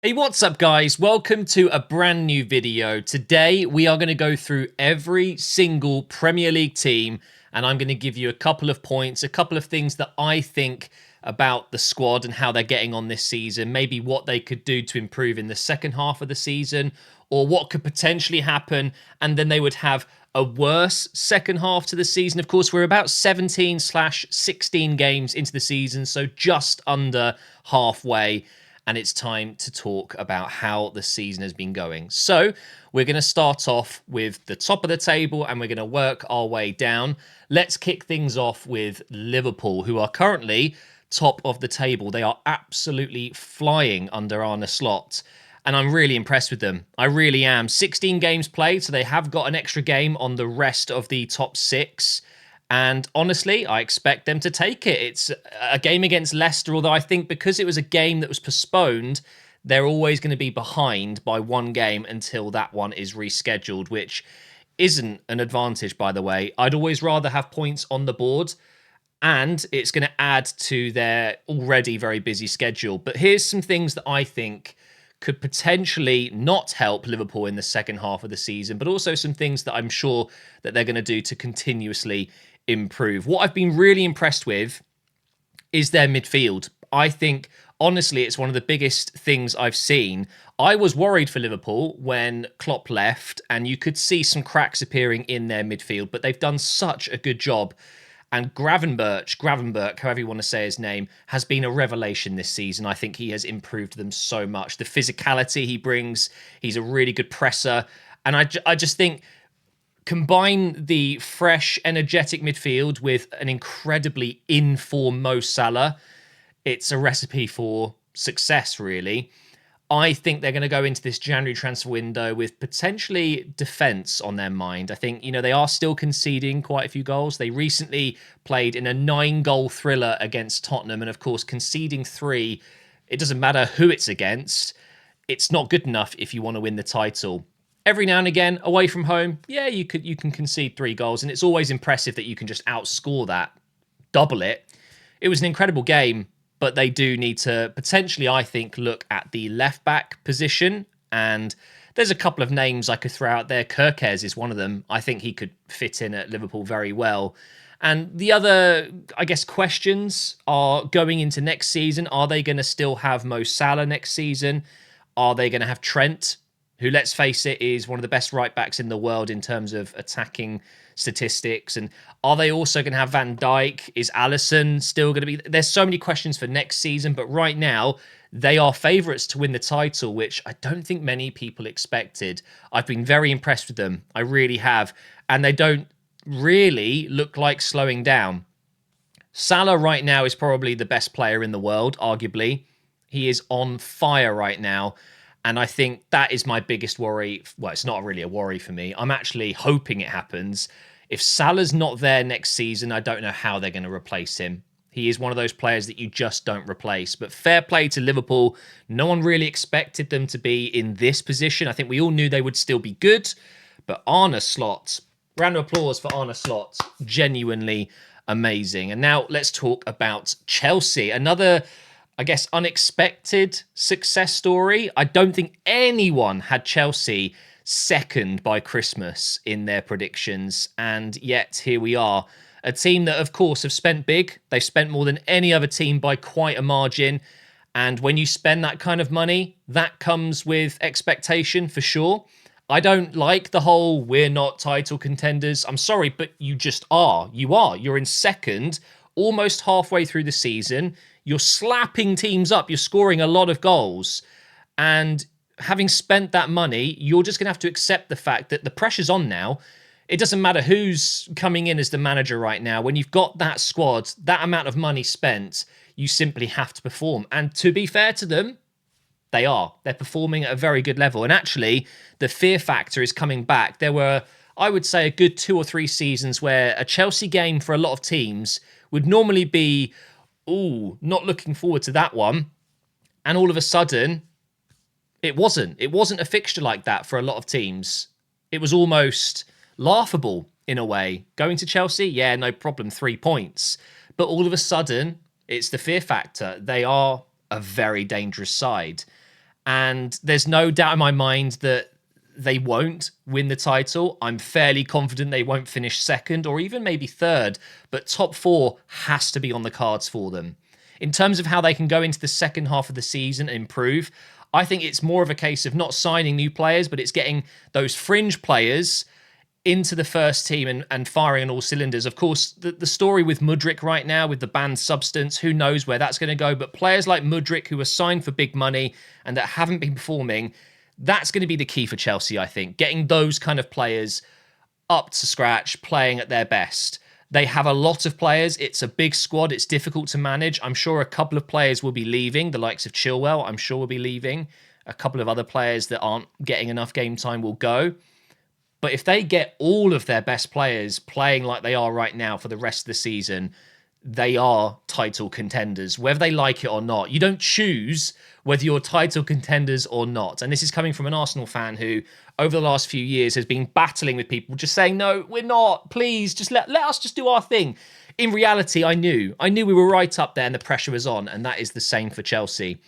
Hey, what's up, guys? Welcome to a brand new video. Today, we are going to go through every single Premier League team, and I'm going to give you a couple of points, a couple of things that I think about the squad and how they're getting on this season, maybe what they could do to improve in the second half of the season, or what could potentially happen, and then they would have a worse second half to the season. Of course, we're about 17/16 games into the season, so just under halfway, and it's time to talk about how the season has been going. So we're going to start off with the top of the table and we're going to work our way down. Let's kick things off with Liverpool, who are currently top of the table. They are absolutely flying under Arne Slot, and I'm really impressed with them. I really am. 16 games played, so they have got an extra game on the rest of the top six. And honestly, I expect them to take it. It's a game against Leicester, although I think because it was a game that was postponed, they're always going to be behind by one game until that one is rescheduled, which isn't an advantage, by the way. I'd always rather have points on the board, and it's going to add to their already very busy schedule. But here's some things that I think could potentially not help Liverpool in the second half of the season, but also some things that I'm sure that they're going to do to continuously improve. What I've been really impressed with is their midfield. I think, honestly, it's one of the biggest things I've seen. I was worried for Liverpool when Klopp left, and you could see some cracks appearing in their midfield, but they've done such a good job. And Gravenberch, however you want to say his name, has been a revelation this season. I think he has improved them so much. The physicality he brings, he's a really good presser. And I just think combine the fresh, energetic midfield with an incredibly in-form Mo Salah, it's a recipe for success, really. I think they're going to go into this January transfer window with potentially defence on their mind. I think, they are still conceding quite a few goals. They recently played in a 9-goal thriller against Tottenham, and of course, conceding 3, it doesn't matter who it's against. It's not good enough if you want to win the title. Every now and again, away from home, yeah, you can concede 3 goals, and it's always impressive that you can just outscore that, double it. It was an incredible game, but they do need to potentially, I think, look at the left-back position. And there's a couple of names I could throw out there. Kerkez is one of them. I think he could fit in at Liverpool very well. And the other, I guess, questions are going into next season. Are they going to still have Mo Salah next season? Are they going to have Trent, who, let's face it, is one of the best right-backs in the world in terms of attacking statistics? And are they also going to have Van Dijk? Is Alisson still going to be? There's so many questions for next season, but right now they are favourites to win the title, which I don't think many people expected. I've been very impressed with them. I really have. And they don't really look like slowing down. Salah right now is probably the best player in the world, arguably. He is on fire right now. And I think that is my biggest worry. Well, it's not really a worry for me. I'm actually hoping it happens. If Salah's not there next season, I don't know how they're going to replace him. He is one of those players that you just don't replace. But fair play to Liverpool. No one really expected them to be in this position. I think we all knew they would still be good. But Arne Slot, round of applause for Arne Slot. Genuinely amazing. And now let's talk about Chelsea. Another, I guess, unexpected success story. I don't think anyone had Chelsea second by Christmas in their predictions, and yet here we are. A team that, of course, have spent big. They've spent more than any other team by quite a margin, and when you spend that kind of money, that comes with expectation for sure. I don't like the whole we're not title contenders. I'm sorry, but you just are. You are. You're in second, almost halfway through the season. You're slapping teams up. You're scoring a lot of goals. And having spent that money, you're just going to have to accept the fact that the pressure's on now. It doesn't matter who's coming in as the manager right now. When you've got that squad, that amount of money spent, you simply have to perform. And to be fair to them, they are. They're performing at a very good level. And actually, the fear factor is coming back. There were, I would say, a good 2 or 3 seasons where a Chelsea game for a lot of teams would normally be, ooh, not looking forward to that one. And all of a sudden, it wasn't. It wasn't a fixture like that for a lot of teams. It was almost laughable in a way. Going to Chelsea, yeah, no problem, 3 points. But all of a sudden, it's the fear factor. They are a very dangerous side. And there's no doubt in my mind that they won't win the title. I'm fairly confident they won't finish second or even maybe third, but top four has to be on the cards for them. In terms of how they can go into the second half of the season and improve, I think it's more of a case of not signing new players, but it's getting those fringe players into the first team and firing on all cylinders. Of course, the story with Mudryk right now, with the banned substance, who knows where that's going to go. But players like Mudryk, who are signed for big money and that haven't been performing, that's going to be the key for Chelsea, I think. Getting those kind of players up to scratch, playing at their best. They have a lot of players. It's a big squad. It's difficult to manage. I'm sure a couple of players will be leaving. The likes of Chilwell, I'm sure, will be leaving. A couple of other players that aren't getting enough game time will go. But if they get all of their best players playing like they are right now for the rest of the season, they are title contenders, whether they like it or not. You don't choose whether you're title contenders or not. And this is coming from an Arsenal fan who, over the last few years, has been battling with people just saying, no, we're not. Please, just let us just do our thing. In reality, I knew we were right up there and the pressure was on. And that is the same for Chelsea.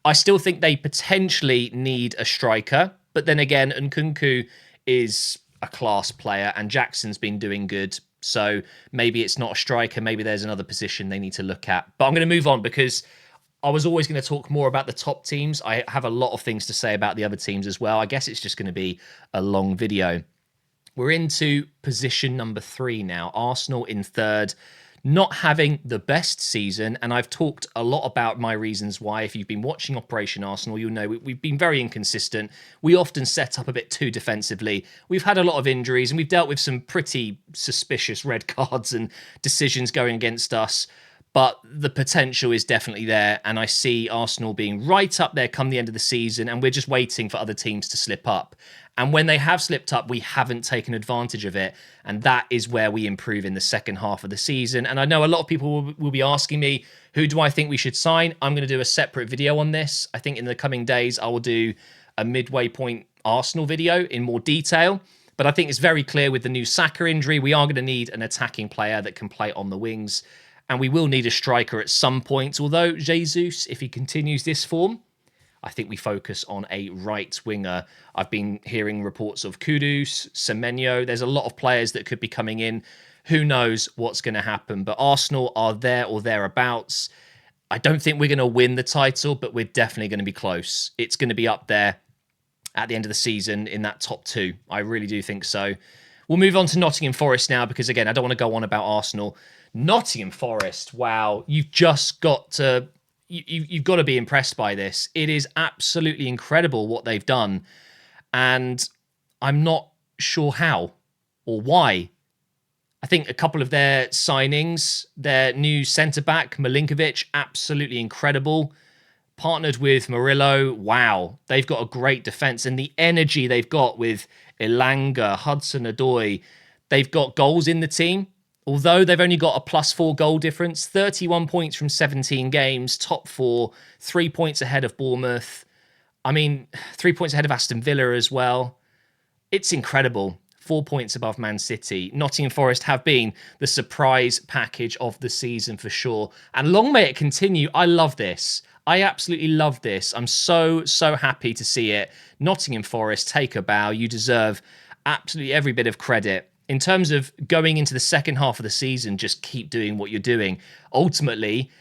I still think they potentially need a striker. But then again, Nkunku is a class player and Jackson's been doing good. So maybe it's not a striker. Maybe there's another position they need to look at. But I'm going to move on because I was always going to talk more about the top teams. I have a lot of things to say about the other teams as well. I guess it's just going to be a long video. We're into position number 3 now. Arsenal in third, not having the best season. And I've talked a lot about my reasons why. If you've been watching Operation Arsenal, you'll know we've been very inconsistent. We often set up a bit too defensively. We've had a lot of injuries and we've dealt with some pretty suspicious red cards and decisions going against us. But the potential is definitely there. And I see Arsenal being right up there come the end of the season. And we're just waiting for other teams to slip up. And when they have slipped up, we haven't taken advantage of it. And that is where we improve in the second half of the season. And I know a lot of people will be asking me, who do I think we should sign? I'm going to do a separate video on this. I think in the coming days, I will do a midway point Arsenal video in more detail. But I think it's very clear with the new Saka injury, we are going to need an attacking player that can play on the wings. And we will need a striker at some point. Although Jesus, if he continues this form, I think we focus on a right winger. I've been hearing reports of Kudus, Semenyo. There's a lot of players that could be coming in. Who knows what's going to happen? But Arsenal are there or thereabouts. I don't think we're going to win the title, but we're definitely going to be close. It's going to be up there at the end of the season in that top 2. I really do think so. We'll move on to Nottingham Forest now because, again, I don't want to go on about Arsenal. Nottingham Forest, wow. You've just got to... You've got to be impressed by this. It is absolutely incredible what they've done. And I'm not sure how or why. I think a couple of their signings, their new centre-back, Milinkovic, absolutely incredible. Partnered with Murillo, wow. They've got a great defence. And the energy they've got with Elanga, Hudson-Odoi, they've got goals in the team. Although they've only got a +4 goal difference, 31 points from 17 games, top 4, 3 points ahead of Bournemouth. I mean, 3 points ahead of Aston Villa as well. It's incredible. 4 points above Man City. Nottingham Forest have been the surprise package of the season for sure. And long may it continue. I love this. I absolutely love this. I'm so happy to see it. Nottingham Forest, take a bow. You deserve absolutely every bit of credit. In terms of going into the second half of the season, just keep doing what you're doing. Ultimately,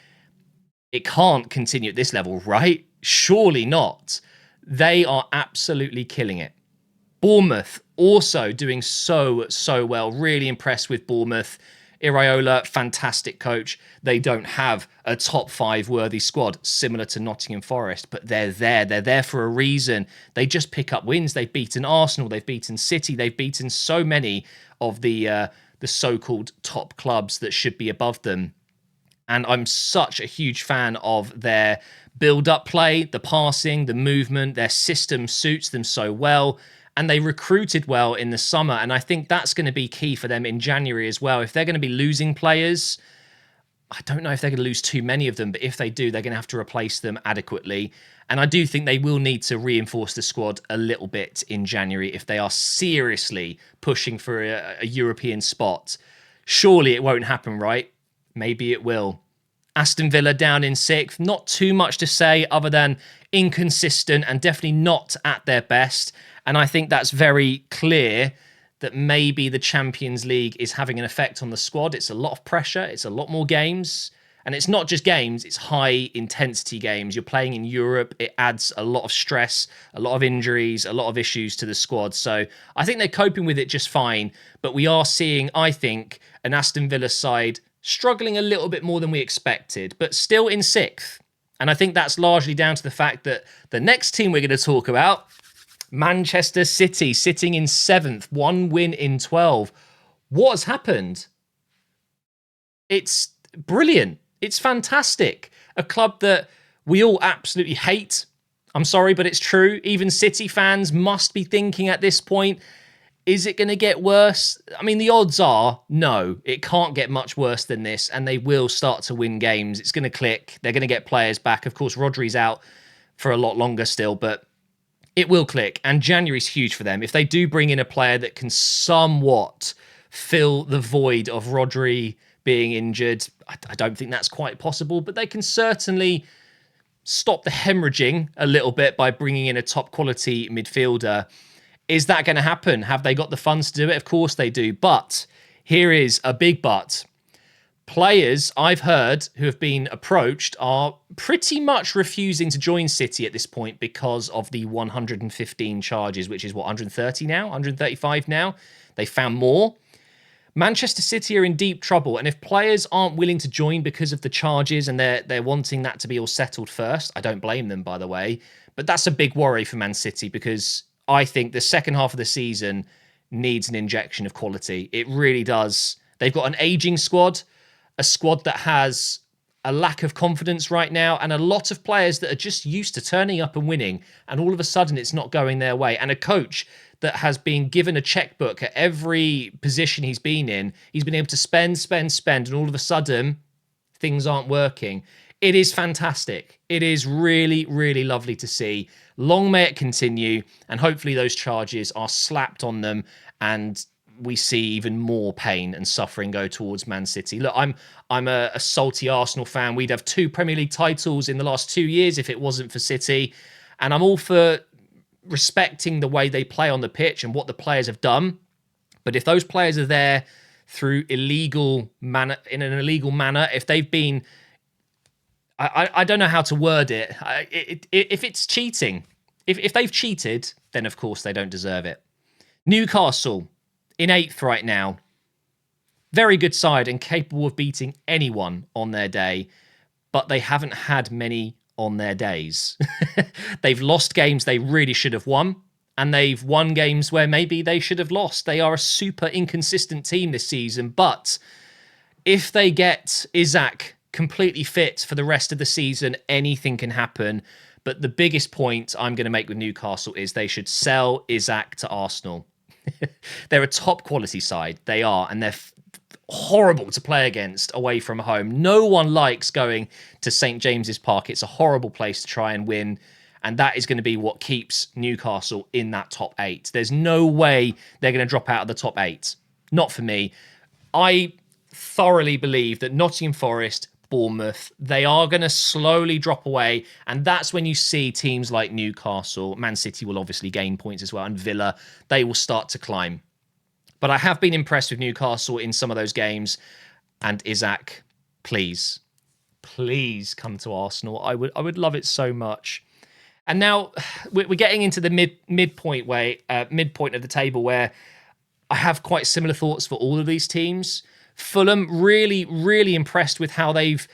it can't continue at this level, right? Surely not. They are absolutely killing it. Bournemouth also doing so well. Really impressed with Bournemouth. Iraola, fantastic coach. They don't have a top 5 worthy squad similar to Nottingham Forest, but they're there. They're there for a reason. They just pick up wins. They've beaten Arsenal. They've beaten City. They've beaten so many of the so-called top clubs that should be above them. And I'm such a huge fan of their build-up play, the passing, the movement. Their system suits them so well. And they recruited well in the summer. And I think that's going to be key for them in January as well. If they're going to be losing players, I don't know if they're going to lose too many of them, but if they do, they're going to have to replace them adequately. And I do think they will need to reinforce the squad a little bit in January if they are seriously pushing for a European spot. Surely it won't happen, right? Maybe it will. Aston Villa down in 6th. Not too much to say other than inconsistent and definitely not at their best. And I think that's very clear that maybe the Champions League is having an effect on the squad. It's a lot of pressure. It's a lot more games. And it's not just games, it's high intensity games. You're playing in Europe. It adds a lot of stress, a lot of injuries, a lot of issues to the squad. So I think they're coping with it just fine. But we are seeing, I think, an Aston Villa side struggling a little bit more than we expected, but still in 6th. And I think that's largely down to the fact that the next team we're going to talk about, Manchester City, sitting in 7th, 1 win in 12. What has happened? It's brilliant. It's fantastic. A club that we all absolutely hate. I'm sorry, but it's true. Even City fans must be thinking at this point, is it going to get worse? I mean, the odds are no, it can't get much worse than this, and they will start to win games. It's going to click. They're going to get players back. Of course, Rodri's out for a lot longer still, but it will click. And January's huge for them. If they do bring in a player that can somewhat fill the void of Rodri being injured, I don't think that's quite possible, but they can certainly stop the hemorrhaging a little bit by bringing in a top quality midfielder. Is that going to happen? Have they got the funds to do it? Of course they do. But here is a big but. Players I've heard who have been approached are pretty much refusing to join City at this point because of the 115 charges, which is what, 130 now? 135 now? They found more. Manchester City are in deep trouble, and if players aren't willing to join because of the charges and they're wanting that to be all settled first, I don't blame them, by the way, but that's a big worry for Man City because I think the second half of the season needs an injection of quality. It really does. They've got an aging squad, a squad that has a lack of confidence right now, and a lot of players that are just used to turning up and winning, and all of a sudden it's not going their way, and a coach that has been given a checkbook at every position he's been in. He's been able to spend, and all of a sudden, things aren't working. It is fantastic. It is really, really lovely to see. Long may it continue, and hopefully those charges are slapped on them, and we see even more pain and suffering go towards Man City. Look, I'm a salty Arsenal fan. We'd have 2 Premier League titles in the last 2 years if it wasn't for City, and I'm all for respecting the way they play on the pitch and what the players have done. But if those players are there through in an illegal manner, if they've been, I don't know how to word it. If it's cheating, if they've cheated, then of course they don't deserve it. Newcastle in 8th right now. Very good side and capable of beating anyone on their day, but they haven't had many on their days. They've lost games they really should have won, and they've won games where maybe they should have lost. They are a super inconsistent team this season, but if they get Isak completely fit for the rest of the season, anything can happen. But the biggest point I'm going to make with Newcastle is they should sell Isak to Arsenal. They're a top quality side. They are, and they're horrible to play against away from home. No one likes going to St. James's Park. It's a horrible place to try and win, and that is going to be what keeps Newcastle in that top 8. There's no way they're going to drop out of the top 8. Not for me. I thoroughly believe that Nottingham Forest, Bournemouth, they are going to slowly drop away, and that's when you see teams like Newcastle, Man City will obviously gain points as well, and Villa, they will start to climb. But I have been impressed with Newcastle in some of those games. And Isak, please come to Arsenal. I would love it so much. And now we're getting into the midpoint of the table where I have quite similar thoughts for all of these teams. Fulham, really, really impressed with how they've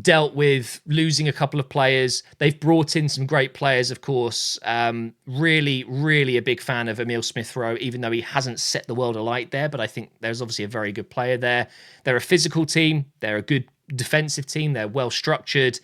dealt with losing a couple of players. They've brought in some great players, of course. Really, really a big fan of Emile Smith-Rowe, even though he hasn't set the world alight there. But I think there's obviously a very good player there. They're a physical team. They're a good defensive team. They're well-structured.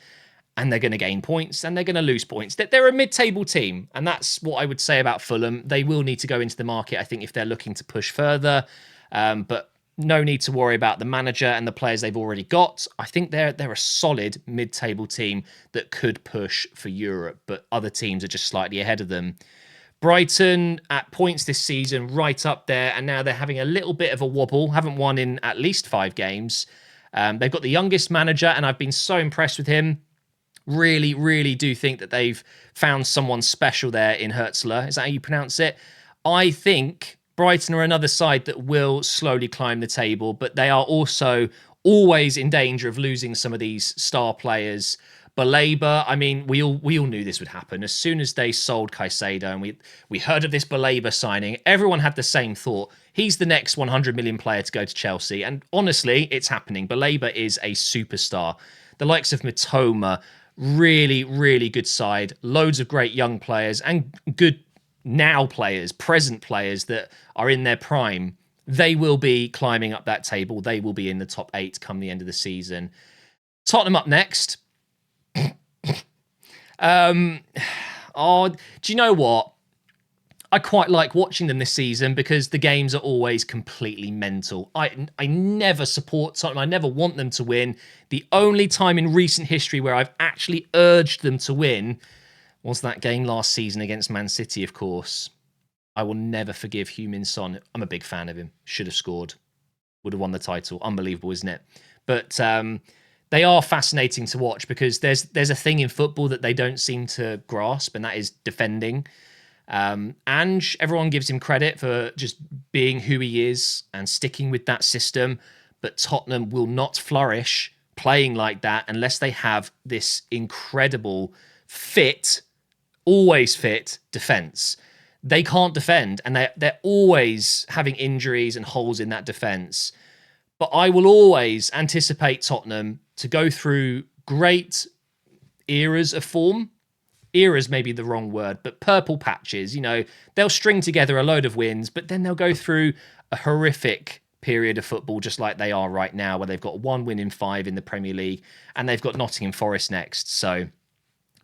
And they're going to gain points and they're going to lose points. They're a mid-table team. And that's what I would say about Fulham. They will need to go into the market, I think, if they're looking to push further. But no need to worry about the manager and the players they've already got. I think they're a solid mid-table team that could push for Europe, but other teams are just slightly ahead of them. Brighton at points this season, right up there, and now they're having a little bit of a wobble. Haven't won in at least 5 games. They've got the youngest manager, and I've been so impressed with him. Really, really do think that they've found someone special there in Hertzler. Is that how you pronounce it? I think Brighton are another side that will slowly climb the table, but they are also always in danger of losing some of these star players. Baleba, I mean, we all knew this would happen. As soon as they sold Caicedo and we heard of this Baleba signing, everyone had the same thought. He's the next 100 million player to go to Chelsea. And honestly, it's happening. Baleba is a superstar. The likes of Mitoma, really, really good side. Loads of great young players and good now players, present players that are in their prime. They will be climbing up that table. They will be in the top 8 come the end of the season. Tottenham up next. Oh, do you know what? I quite like watching them this season because the games are always completely mental. I never support Tottenham. I never want them to win. The only time in recent history where I've actually urged them to win was that game last season against Man City, of course. I will never forgive Heung-min Son. I'm a big fan of him. Should have scored. Would have won the title. Unbelievable, isn't it? But they are fascinating to watch because there's a thing in football that they don't seem to grasp, and that is defending. Ange, everyone gives him credit for just being who he is and sticking with that system, but Tottenham will not flourish playing like that unless they have this incredible fit, always fit defence. They can't defend, and they're always having injuries and holes in that defence. But I will always anticipate Tottenham to go through great eras of form. Eras may be the wrong word, but purple patches. You know, they'll string together a load of wins, but then they'll go through a horrific period of football, just like they are right now, where they've got 1 win in 5 in the Premier League, and they've got Nottingham Forest next. So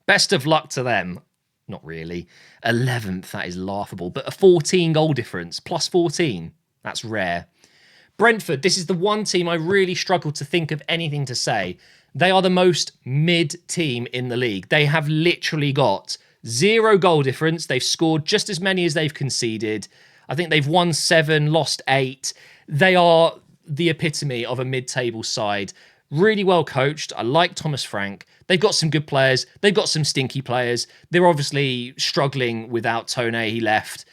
best of luck to them. Not really. 11th, that is laughable. But a 14 goal difference, plus 14. That's rare. Brentford, this is the one team I really struggle to think of anything to say. They are the most mid team in the league. They have literally got 0 goal difference. They've scored just as many as they've conceded. I think they've won 7, lost 8. They are the epitome of a mid-table side. Really well coached. I like Thomas Frank. They've got some good players. They've got some stinky players. They're obviously struggling without Tone. He left.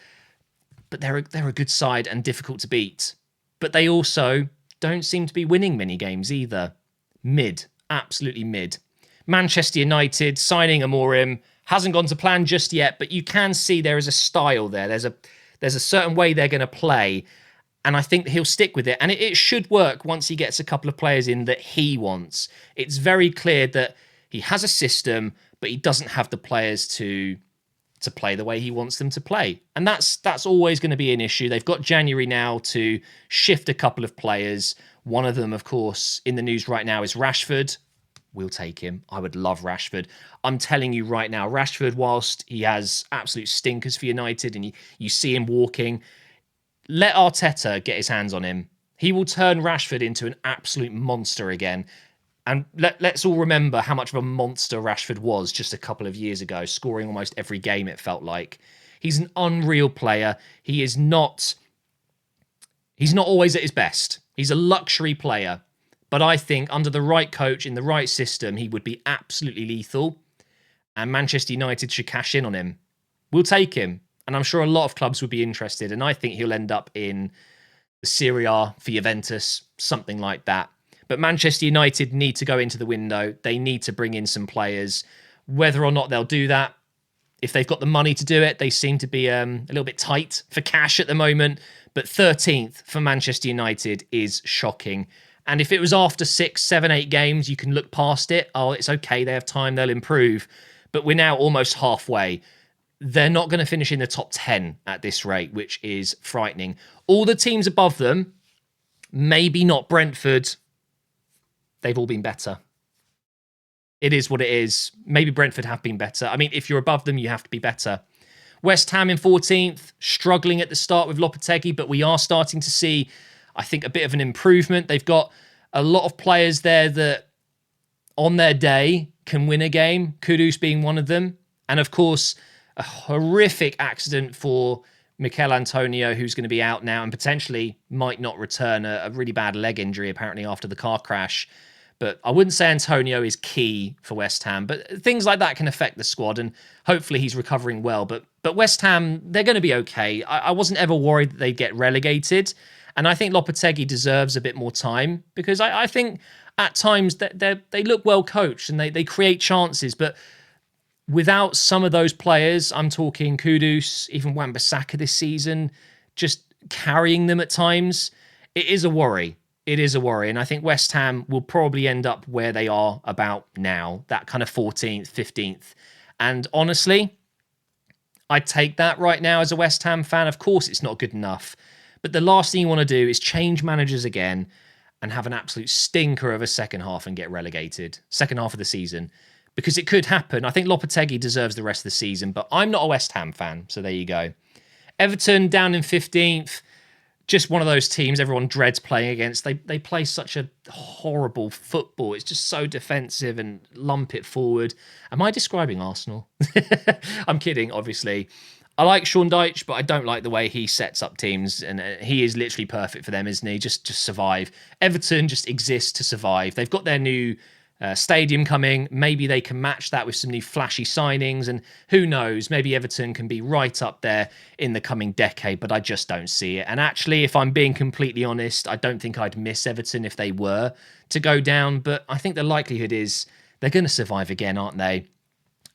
But they're a good side and difficult to beat. But they also don't seem to be winning many games either. Mid. Absolutely mid. Manchester United signing Amorim hasn't gone to plan just yet, but you can see there is a style there. There's a certain way they're going to play, and I think he'll stick with it. And it should work once he gets a couple of players in that he wants. It's very clear that he has a system, but he doesn't have the players to play the way he wants them to play. And that's always going to be an issue. They've got January now to shift a couple of players. One of them, of course, in the news right now is Rashford. We'll take him. I would love Rashford. I'm telling you right now, Rashford, whilst he has absolute stinkers for United and you see him walking, let Arteta get his hands on him. He will turn Rashford into an absolute monster again. And let's all remember how much of a monster Rashford was just a couple of years ago, scoring almost every game, it felt like. He's an unreal player. He's not always at his best. He's a luxury player. But I think under the right coach, in the right system, he would be absolutely lethal. And Manchester United should cash in on him. We'll take him. And I'm sure a lot of clubs would be interested. And I think he'll end up in the Serie A for Juventus, something like that. But Manchester United need to go into the window. They need to bring in some players. Whether or not they'll do that, if they've got the money to do it, they seem to be a little bit tight for cash at the moment. But 13th for Manchester United is shocking. And if it was after 6, 7, 8 games, you can look past it. Oh, it's okay. They have time. They'll improve. But we're now almost halfway. They're not going to finish in the top 10 at this rate, which is frightening. All the teams above them, maybe not Brentford, they've all been better. It is what it is. Maybe Brentford have been better. I mean, if you're above them, you have to be better. West Ham in 14th, struggling at the start with Lopetegui, but we are starting to see, I think, a bit of an improvement. They've got a lot of players there that, on their day, can win a game. Kudus being one of them. And, of course, a horrific accident for Mikel Antonio, who's going to be out now and potentially might not return, a really bad leg injury apparently after the car crash. But I wouldn't say Antonio is key for West Ham, but things like that can affect the squad, and hopefully he's recovering well. But West Ham, they're going to be okay. I wasn't ever worried that they'd get relegated, and I think Lopetegui deserves a bit more time because I think at times that they look well coached and they create chances, but without some of those players, I'm talking Kudus, even Wan-Bissaka this season, just carrying them at times, it is a worry. It is a worry. And I think West Ham will probably end up where they are about now, that kind of 14th, 15th. And honestly, I'd take that right now as a West Ham fan. Of course, it's not good enough. But the last thing you want to do is change managers again and have an absolute stinker of a second half and get relegated. Second half of the season. Because it could happen. I think Lopetegui deserves the rest of the season, but I'm not a West Ham fan, so there you go. Everton down in 15th. Just one of those teams everyone dreads playing against. They play such a horrible football. It's just so defensive and lump it forward. Am I describing Arsenal? I'm kidding, obviously. I like Sean Dyche, but I don't like the way he sets up teams, and he is literally perfect for them, isn't he? Just survive. Everton just exists to survive. They've got their new stadium coming. Maybe they can match that with some new flashy signings, and who knows, maybe Everton can be right up there in the coming decade, but I just don't see it. And actually, if I'm being completely honest, I don't think I'd miss Everton if they were to go down, but I think the likelihood is they're going to survive again, aren't they?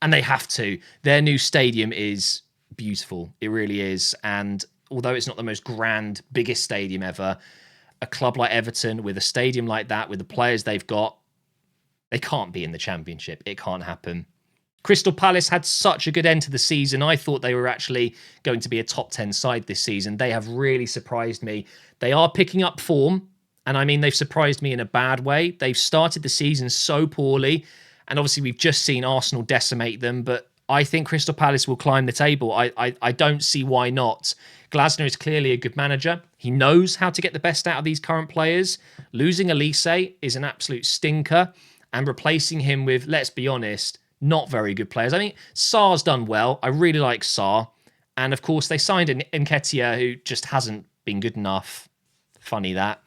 And they have to. Their new stadium is beautiful. It really is. And although it's not the most grand, biggest stadium ever, a club like Everton with a stadium like that, with the players they've got, they can't be in the Championship. It can't happen. Crystal Palace had such a good end to the season. I thought they were actually going to be a top 10 side this season. They have really surprised me. They are picking up form, and I mean, they've surprised me in a bad way. They've started the season so poorly, and obviously we've just seen Arsenal decimate them, but I think Crystal Palace will climb the table. I don't see why not. Glasner is clearly a good manager. He knows how to get the best out of these current players. Losing Elise is an absolute stinker, and replacing him with, let's be honest, not very good players. I mean, Sarr's done well. I really like Sarr. And of course, they signed Nketiah, who just hasn't been good enough. Funny that.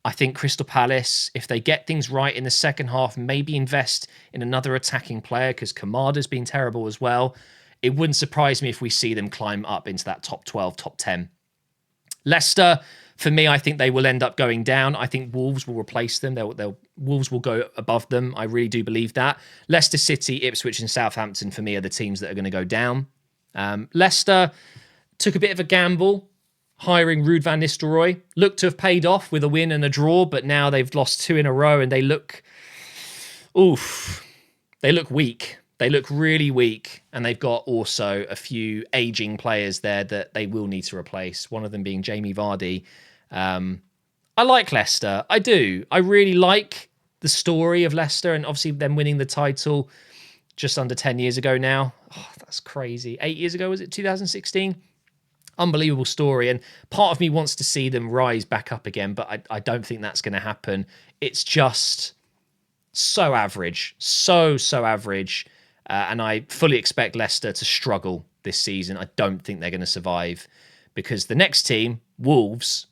I think Crystal Palace, if they get things right in the second half, maybe invest in another attacking player, because Kamada's been terrible as well. It wouldn't surprise me if we see them climb up into that top 12, top 10. Leicester, for me, I think they will end up going down. I think Wolves will replace them. Wolves will go above them. I really do believe that. Leicester City, Ipswich and Southampton, for me, are the teams that are going to go down. Leicester took a bit of a gamble hiring Ruud van Nistelrooy. Looked to have paid off with a win and a draw, but now they've lost 2 in a row and they look weak. They look really weak, and they've got also a few aging players there that they will need to replace, one of them being Jamie Vardy. I like Leicester. I do. I really like the story of Leicester, and obviously them winning the title just under 10 years ago now. Oh, that's crazy. 8 years ago, was it 2016? Unbelievable story, and part of me wants to see them rise back up again, but I don't think that's going to happen. It's just so average. So average. And I fully expect Leicester to struggle this season. I don't think they're going to survive, because the next team, Wolves,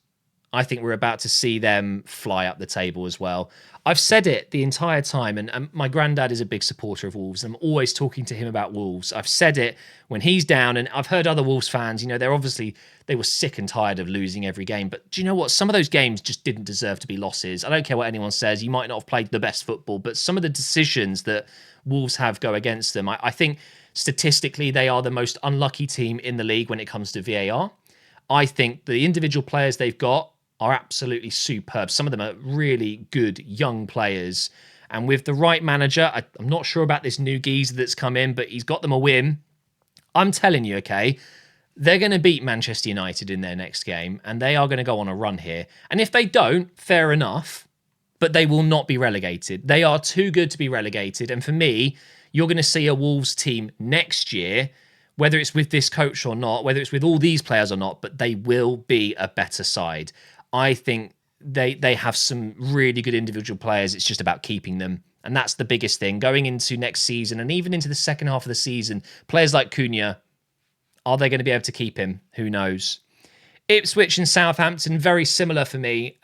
I think we're about to see them fly up the table as well. I've said it the entire time, and my granddad is a big supporter of Wolves. I'm always talking to him about Wolves. I've said it when he's down, and I've heard other Wolves fans, they were sick and tired of losing every game. But do you know what? Some of those games just didn't deserve to be losses. I don't care what anyone says. You might not have played the best football, but some of the decisions that Wolves have go against them. I think statistically they are the most unlucky team in the league when it comes to VAR. I think the individual players they've got are absolutely superb. Some of them are really good young players. And with the right manager, I'm not sure about this new geezer that's come in, but he's got them a win. I'm telling you, okay, they're going to beat Manchester United in their next game, and they are going to go on a run here. And if they don't, fair enough, but they will not be relegated. They are too good to be relegated. And for me, you're going to see a Wolves team next year, whether it's with this coach or not, whether it's with all these players or not, but they will be a better side. I think they have some really good individual players. It's just about keeping them. And that's the biggest thing. Going into next season and even into the second half of the season, players like Cunha, Are they going to be able to keep him? Who knows? Ipswich and Southampton, very similar for me.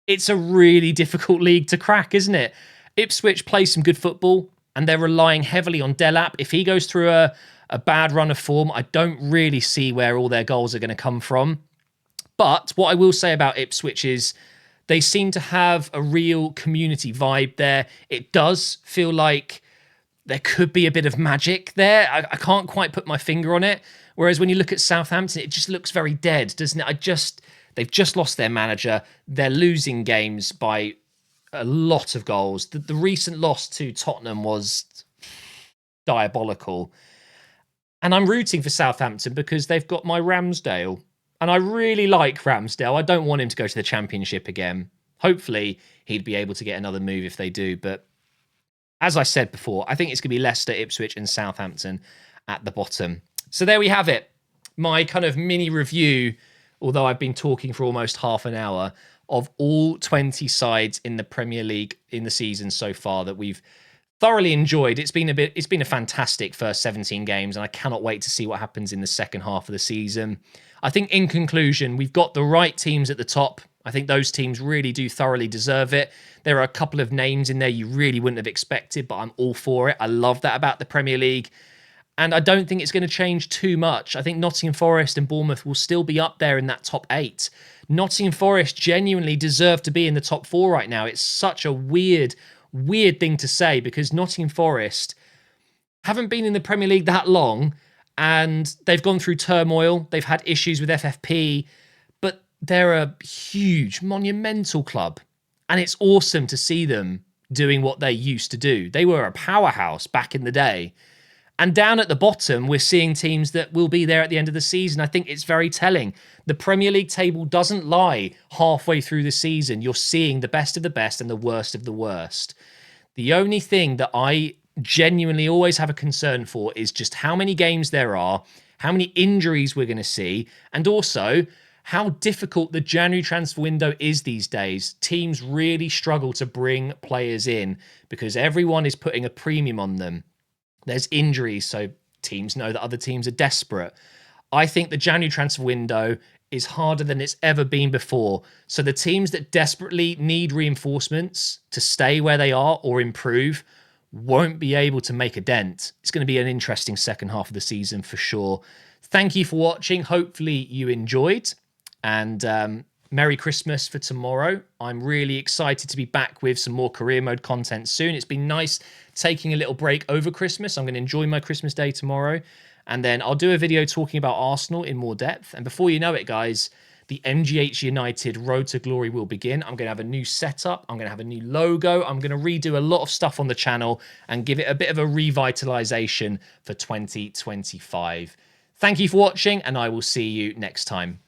It's a really difficult league to crack, isn't it? Ipswich play some good football, and they're relying heavily on Delap. If he goes through a bad run of form, I don't really see where all their goals are going to come from. But what I will say about Ipswich is they seem to have a real community vibe there. It does feel like there could be a bit of magic there. I can't quite put my finger on it. Whereas when you look at Southampton, it just looks very dead, doesn't it? They've just lost their manager. They're losing games by a lot of goals. The recent loss to Tottenham was diabolical. And I'm rooting for Southampton because they've got my Ramsdale. And I really like Ramsdale. I don't want him to go to the Championship again. Hopefully, he'd be able to get another move if they do. But as I said before, I think it's going to be Leicester, Ipswich, and Southampton at the bottom. So there we have it. My kind of mini review, although I've been talking for almost half an hour, of all 20 sides in the Premier League in the season so far that we've thoroughly enjoyed. It's been a fantastic first 17 games, and I cannot wait to see what happens in the second half of the season. I think in conclusion, we've got the right teams at the top. I think those teams really do thoroughly deserve it. There are a couple of names in there you really wouldn't have expected, but I'm all for it. I love that about the Premier League. And I don't think it's going to change too much. I think Nottingham Forest and Bournemouth will still be up there in that top 8. Nottingham Forest genuinely deserve to be in the top 4 right now. It's such a weird thing to say because Nottingham Forest haven't been in the Premier League that long and they've gone through turmoil. They've had issues with FFP, but they're a huge, monumental club. And it's awesome to see them doing what they used to do. They were a powerhouse back in the day. And down at the bottom, we're seeing teams that will be there at the end of the season. I think it's very telling. The Premier League table doesn't lie halfway through the season. You're seeing the best of the best and the worst of the worst. The only thing that I genuinely always have a concern for is just how many games there are, how many injuries we're going to see, and also how difficult the January transfer window is these days. Teams really struggle to bring players in because everyone is putting a premium on them. There's injuries, so teams know that other teams are desperate. I think the January transfer window is harder than it's ever been before. So the teams that desperately need reinforcements to stay where they are or improve won't be able to make a dent. It's going to be an interesting second half of the season for sure. Thank you for watching. Hopefully you enjoyed. And Merry Christmas for tomorrow. I'm really excited to be back with some more career mode content soon. It's been nice taking a little break over Christmas. I'm going to enjoy my Christmas day tomorrow. And then I'll do a video talking about Arsenal in more depth. And before you know it, guys, the MGH United Road to Glory will begin. I'm going to have a new setup. I'm going to have a new logo. I'm going to redo a lot of stuff on the channel and give it a bit of a revitalization for 2025. Thank you for watching, and I will see you next time.